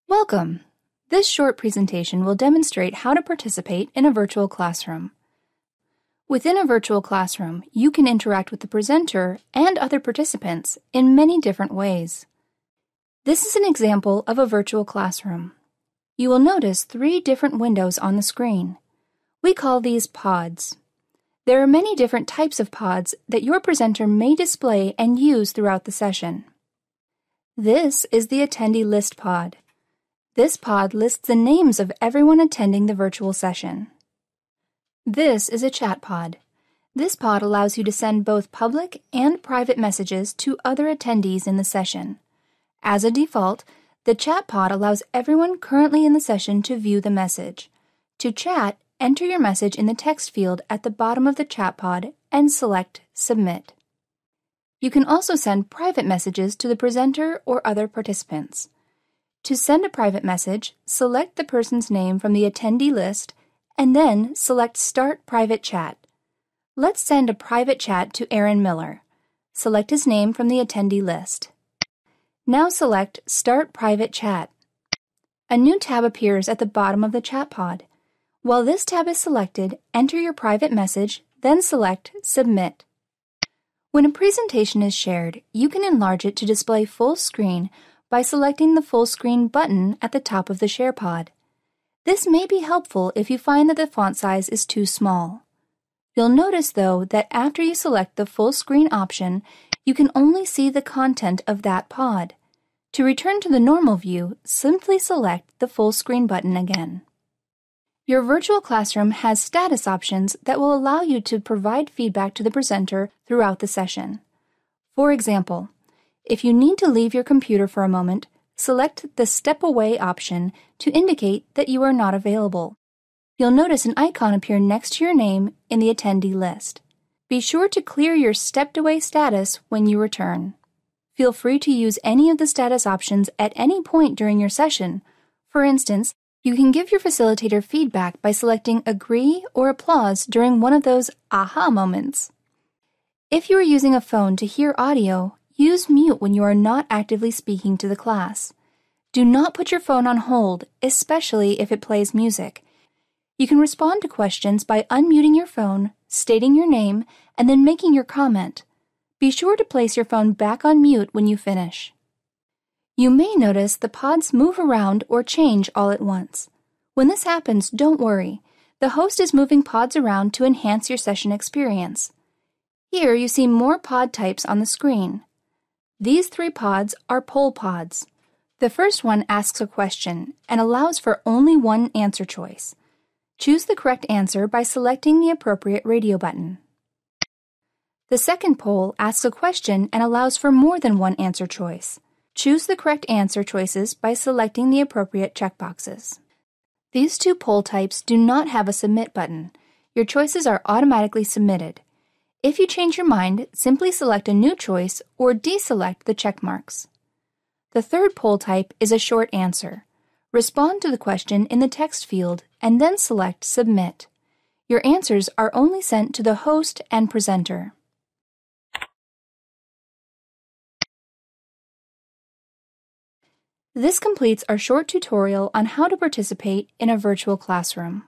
Welcome! This short presentation will demonstrate how to participate in a virtual classroom. Within a virtual classroom, you can interact with the presenter and other participants in many different ways. This is an example of a virtual classroom. You will notice 3 different windows on the screen. We call these pods. There are many different types of pods that your presenter may display and use throughout the session. This is the attendee list pod. This pod lists the names of everyone attending the virtual session. This is a chat pod. This pod allows you to send both public and private messages to other attendees in the session. As a default, the chat pod allows everyone currently in the session to view the message. To chat, enter your message in the text field at the bottom of the chat pod and select Submit. You can also send private messages to the presenter or other participants. To send a private message, select the person's name from the attendee list and then select Start Private Chat. Let's send a private chat to Aaron Miller. Select his name from the attendee list. Now select Start Private Chat. A new tab appears at the bottom of the chat pod. While this tab is selected, enter your private message, then select Submit. When a presentation is shared, you can enlarge it to display full screen by selecting the full screen button at the top of the share pod. This may be helpful if you find that the font size is too small. You'll notice, though, that after you select the full screen option, you can only see the content of that pod. To return to the normal view, simply select the full screen button again. Your virtual classroom has status options that will allow you to provide feedback to the presenter throughout the session. For example, if you need to leave your computer for a moment, select the Step Away option to indicate that you are not available. You'll notice an icon appear next to your name in the attendee list. Be sure to clear your stepped away status when you return. Feel free to use any of the status options at any point during your session. For instance, you can give your facilitator feedback by selecting Agree or Applause during one of those aha moments. If you are using a phone to hear audio, use mute when you are not actively speaking to the class. Do not put your phone on hold, especially if it plays music. You can respond to questions by unmuting your phone, stating your name, and then making your comment. Be sure to place your phone back on mute when you finish. You may notice the pods move around or change all at once. When this happens, don't worry. The host is moving pods around to enhance your session experience. Here you see more pod types on the screen. These 3 pods are poll pods. The first one asks a question and allows for only one answer choice. Choose the correct answer by selecting the appropriate radio button. The second poll asks a question and allows for more than one answer choice. Choose the correct answer choices by selecting the appropriate checkboxes. These 2 poll types do not have a Submit button. Your choices are automatically submitted. If you change your mind, simply select a new choice or deselect the check marks. The third poll type is a short answer. Respond to the question in the text field and then select Submit. Your answers are only sent to the host and presenter. This completes our short tutorial on how to participate in a virtual classroom.